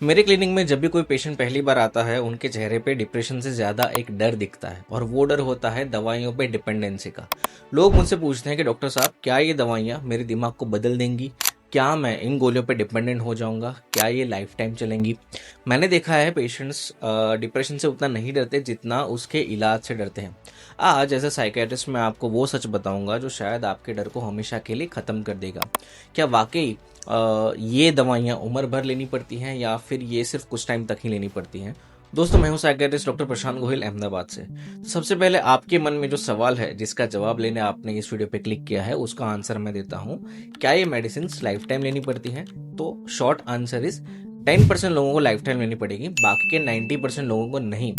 मेरे क्लिनिक में जब भी कोई पेशेंट पहली बार आता है, उनके चेहरे पे डिप्रेशन से ज़्यादा एक डर दिखता है और वो डर होता है दवाइयों पे डिपेंडेंसी का। लोग मुझसे पूछते हैं कि डॉक्टर साहब, क्या ये दवाइयाँ मेरे दिमाग को बदल देंगी? क्या मैं इन गोलियों पे डिपेंडेंट हो जाऊंगा? क्या ये लाइफ टाइम चलेंगी? मैंने देखा है पेशेंट्स डिप्रेशन से उतना नहीं डरते जितना उसके इलाज से डरते हैं। आज एज ए साइकेट्रिस्ट मैं आपको वो सच बताऊंगा जो शायद आपके डर को हमेशा के लिए ख़त्म कर देगा। क्या वाकई ये दवाइयाँ उम्र भर लेनी पड़ती हैं या फिर ये सिर्फ कुछ टाइम तक ही लेनी पड़ती हैं? दोस्तों, मैं हूं साइकियाट्रिस्ट डॉक्टर प्रशांत गोहिल, अहमदाबाद से। सबसे पहले आपके मन में जो सवाल है, जिसका जवाब लेने आपने इस वीडियो पे क्लिक किया है, उसका आंसर मैं देता हूं। क्या ये मेडिसिन लाइफ टाइम लेनी पड़ती हैं? तो शॉर्ट आंसर इज 10% लोगों को लाइफ टाइम लेनी पड़ेगी, बाकी के 90% लोगों को नहीं।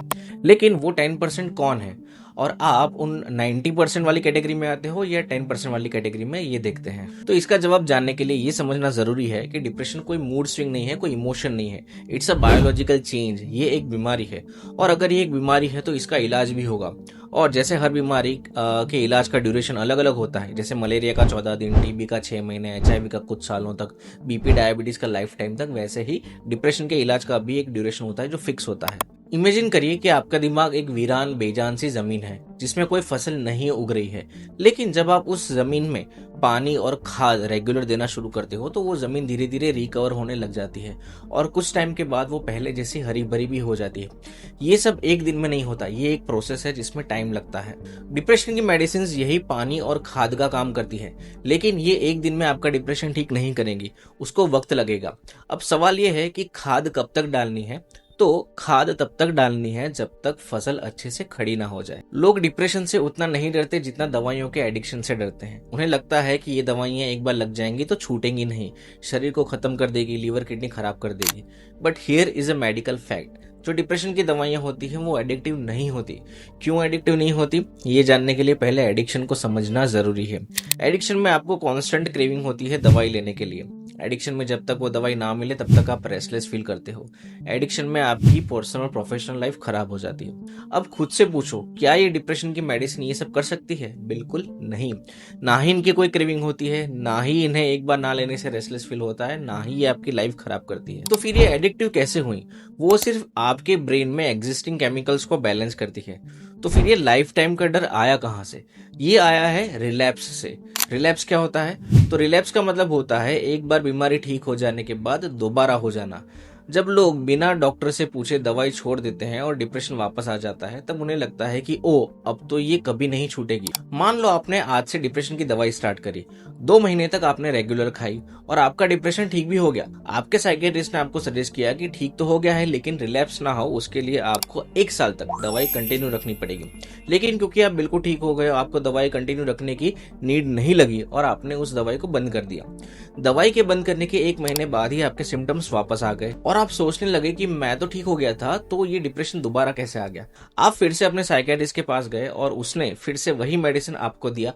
लेकिन वो 10% कौन है और आप उन 90% वाली कैटेगरी में आते हो या 10% वाली कैटेगरी में, ये देखते हैं। तो इसका जवाब जानने के लिए ये समझना जरूरी है कि डिप्रेशन कोई मूड स्विंग नहीं है, कोई इमोशन नहीं है। It's a biological change. ये एक बीमारी है और अगर ये एक बीमारी है तो इसका इलाज भी होगा। और जैसे हर बीमारी के इलाज का ड्यूरेशन अलग अलग होता है, जैसे मलेरिया का 14 दिन, टीबी का 6 महीने, HIV का कुछ सालों तक, बीपी डायबिटीज का लाइफ टाइम तक, वैसे ही डिप्रेशन के इलाज का भी एक ड्यूरेशन होता है जो फिक्स होता है। इमेजिन करिए कि आपका दिमाग एक वीरान बेजान सी जमीन है जिसमें कोई फसल नहीं उग रही है। लेकिन जब आप उस जमीन में पानी और खाद रेगुलर देना शुरू करते हो तो वो जमीन धीरे धीरे रिकवर होने लग जाती है और कुछ टाइम के बाद वो पहले जैसी हरी भरी भी हो जाती है। ये सब एक दिन में नहीं होता, ये एक प्रोसेस है जिसमें टाइम लगता है। डिप्रेशन की मेडिसिन यही पानी और खाद का काम करती है, लेकिन ये एक दिन में आपका डिप्रेशन ठीक नहीं करेंगी, उसको वक्त लगेगा। अब सवाल ये है कि खाद कब तक डालनी है? तो खाद तब तक डालनी है जब तक फसल अच्छे से खड़ी ना हो जाए। लोग डिप्रेशन से उतना नहीं डरते जितना दवाइयों के एडिक्शन से डरते हैं। उन्हें लगता है कि ये दवाइयां एक बार लग जाएंगी तो छूटेंगी नहीं, शरीर को खत्म कर देगी, लीवर किडनी खराब कर देगी। But here is a medical fact, जो डिप्रेशन की दवाइयां होती हैं वो एडिक्टिव नहीं होती। क्यों एडिक्टिव नहीं होती, ये जानने के लिए पहले एडिक्शन को समझना जरूरी है। एडिक्शन में आपको कांस्टेंट क्रेविंग होती है दवाई लेने के लिए। एडिक्शन में जब तक वो दवाई ना मिले तब तक आप रेस्टलेस फील करते हो। एडिक्शन में आपकी पर्सनल और प्रोफेशनल लाइफ खराब हो जाती है। अब खुद से पूछो, क्या ये डिप्रेशन की मेडिसिन ये सब कर सकती है? बिल्कुल नहीं। ना ही इनकी कोई क्रेविंग होती है, ना ही इन्हें एक बार ना लेने से रेस्टलेस फील होता है, ना ही ये आपकी लाइफ खराब करती है। तो फिर ये एडिक्टिव कैसे हुई? वो सिर्फ आपके ब्रेन में एग्जिस्टिंग केमिकल्स को बैलेंस करती है। तो फिर ये लाइफ टाइम का डर आया कहाँ से? ये आया है रिलैप्स से। रिलैप्स क्या होता है? तो रिलैप्स का मतलब होता है एक बार बीमारी ठीक हो जाने के बाद दोबारा हो जाना। जब लोग बिना डॉक्टर से पूछे दवाई छोड़ देते हैं और डिप्रेशन वापस आ जाता है, तब उन्हें लगता है कि ओ, अब तो ये कभी नहीं छूटेगी। मान लो आपने आज से डिप्रेशन की दवाई स्टार्ट करी, 2 महीने तक आपने रेगुलर खाई और आपका डिप्रेशन ठीक भी हो गया। आपके साइकियाट्रिस्ट ने आपको सजेस्ट किया कि ठीक तो हो गया है, लेकिन रिलैप्स ना हो उसके लिए आपको 1 साल तक दवाई कंटिन्यू रखनी पड़ेगी। लेकिन क्योंकि आप बिल्कुल ठीक हो गए, आपको दवाई कंटिन्यू रखने की नीड नहीं लगी और आपने उस दवाई को बंद कर दिया। दवाई के बंद करने के 1 महीने बाद ही आपके सिम्टम्स वापस आ गए और आप सोचने लगे कि मैं तो ठीक हो गया था, तो ये डिप्रेशन दोबारा कैसे आ गया? आप फिर से अपने साइकियाट्रिस्ट के पास गए और उसने फिर से वही मेडिसिन आपको दिया।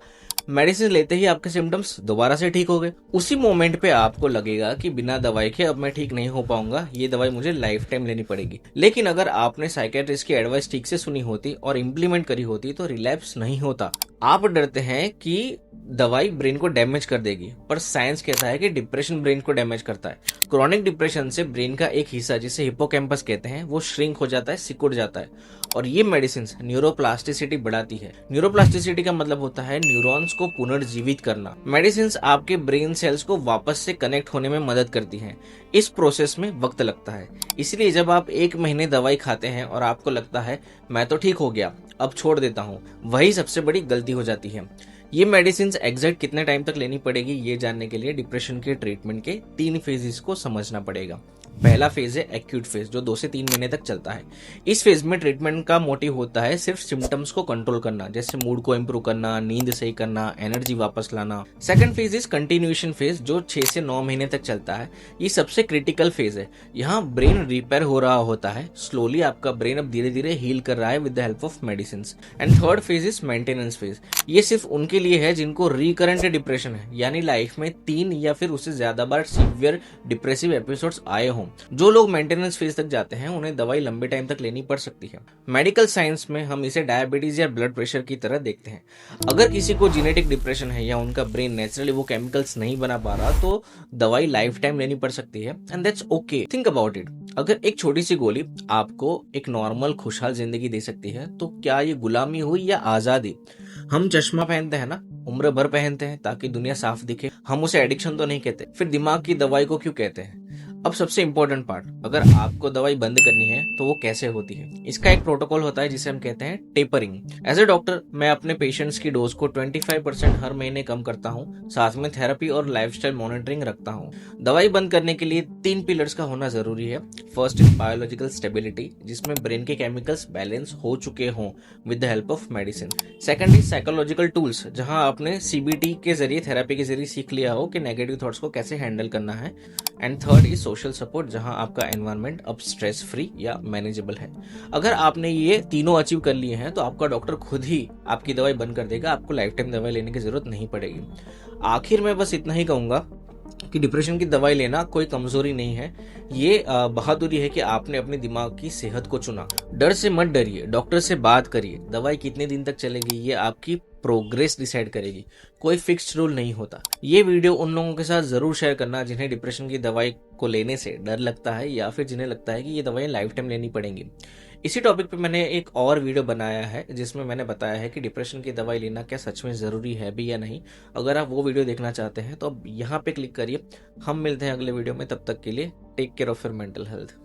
मेडिसिन लेते ही आपके सिम्टम्स दोबारा से ठीक हो गए। उसी मोमेंट पे आपको लगेगा कि बिना दवाई के अब मैं ठीक नहीं हो पाऊंगा, ये दवाई मुझे लाइफ टाइम लेनी पड़ेगी। लेकिन अगर आपने साइकियाट्रिस्ट की एडवाइस ठीक से सुनी होती और इम्प्लीमेंट करी होती तो रिलैप्स नहीं होता। आप डरते हैं कि दवाई ब्रेन को डैमेज कर देगी, पर साइंस कहता है कि डिप्रेशन ब्रेन को डैमेज करता है। क्रॉनिक डिप्रेशन से ब्रेन का एक हिस्सा, जिसे हिप्पोकैम्पस कहते हैं, वो श्रिंक हो जाता है, सिकुड़ जाता है और ये मेडिसिन न्यूरोप्लास्टिसिटी बढ़ाती है। न्यूरोप्लास्टिसिटी का मतलब होता है न्यूरॉन्स को पुनर्जीवित करना। मेडिसिन आपके ब्रेन सेल्स को वापस से कनेक्ट होने में मदद करती हैं। इस प्रोसेस में वक्त लगता है, इसलिए जब आप 1 महीने दवाई खाते हैं और आपको लगता है मैं तो ठीक हो गया, अब छोड़ देता हूँ, वही सबसे बड़ी गलती हो जाती है। ये मेडिसिन एग्जैक्ट कितने टाइम तक लेनी पड़ेगी, ये जानने के लिए डिप्रेशन के ट्रीटमेंट के 3 फेजेस को समझना पड़ेगा। पहला फेज है एक्यूट फेज, जो 2 से 3 महीने तक चलता है। इस फेज में ट्रीटमेंट का मोटिव होता है सिर्फ सिम्टम्स को कंट्रोल करना, जैसे मूड को इंप्रूव करना, नींद सही करना, एनर्जी वापस लाना। Second phase is continuation phase, जो 6 से 9 महीने तक चलता है। ये सबसे क्रिटिकल फेज है। यहाँ ब्रेन रिपेयर हो रहा होता है, स्लोली आपका ब्रेन अब धीरे धीरे हील कर रहा है with the help of medicine. And third phase is maintenance phase. ये सिर्फ उनके लिए है जिनको रिकरेंट डिप्रेशन है, यानी लाइफ में 3 या फिर उससे ज्यादा बार सीवियर डिप्रेसिव एपिसोड्स आए हों। हों। जो लोग मेंटेनेंस फेज तक जाते हैं उन्हें दवाई लंबे टाइम तक लेनी पड़ सकती है। मेडिकल साइंस में हम इसे डायबिटीज या ब्लड प्रेशर की तरह देखते हैं। अगर किसी को जेनेटिक डिप्रेशन है या उनका ब्रेन नेचुरली वो केमिकल्स नहीं बना पा रहा तो दवाई लाइफ टाइम लेनी पड़ सकती है, and that's okay. Think about it, अगर एक छोटी सी गोली आपको एक नॉर्मल खुशहाल जिंदगी दे सकती है तो क्या ये गुलामी हुई या आजादी? हम चश्मा पहनते हैं ना, उम्र भर पहनते हैं ताकि दुनिया साफ दिखे। हम उसे एडिक्शन तो नहीं कहते, फिर दिमाग की दवाई को क्यों कहते हैं? अब सबसे इंपॉर्टेंट पार्ट, अगर आपको दवाई बंद करनी है तो वो कैसे होती है? इसका एक प्रोटोकॉल होता है जिसे हम कहते हैं टेपरिंग। एज ए डॉक्टर मैं अपने पेशेंट्स की डोज को 25% हर महीने कम करता हूँ, साथ में थेरेपी और लाइफस्टाइल मॉनिटरिंग रखता हूँ। दवाई बंद करने के लिए 3 पिलर्स का होना जरूरी है। फर्स्ट इज बायोलॉजिकल स्टेबिलिटी, जिसमें ब्रेन के केमिकल्स बैलेंस हो चुके हों with the help of medicine. Second is psychological tools, जहां आपने सीबीटी के जरिए, थेरेपी के जरिए सीख लिया हो कि नेगेटिव थॉट्स को कैसे हैंडल करना है। And third is social support, जहां आपका एनवायरनमेंट अब स्ट्रेस फ्री या मैनेजेबल है। अगर आपने ये तीनों अचीव कर लिए हैं तो आपका डॉक्टर खुद ही आपकी दवाई बंद कर देगा, आपको लाइफ टाइम दवाई लेने की जरूरत नहीं पड़ेगी। आखिर में बस इतना ही कहूंगा कि डिप्रेशन की दवाई लेना कोई कमजोरी नहीं है, ये बहादुरी है कि आपने अपने दिमाग की सेहत को चुना। डर से मत डरिए, डॉक्टर से बात करिए। दवाई कितने दिन तक चलेगी ये आपकी प्रोग्रेस डिसाइड करेगी, कोई फिक्स्ड रूल नहीं होता। ये वीडियो उन लोगों के साथ जरूर शेयर करना जिन्हें डिप्रेशन की दवाई को लेने से डर लगता है या फिर जिन्हें लगता है कि ये दवाइयां लाइफ टाइम लेनी पड़ेंगी। इसी टॉपिक पे मैंने एक और वीडियो बनाया है जिसमें मैंने बताया है कि डिप्रेशन की दवाई लेना क्या सच में ज़रूरी है भी या नहीं। अगर आप वो वीडियो देखना चाहते हैं तो अब यहाँ पे क्लिक करिए। हम मिलते हैं अगले वीडियो में, तब तक के लिए take care of your mental health.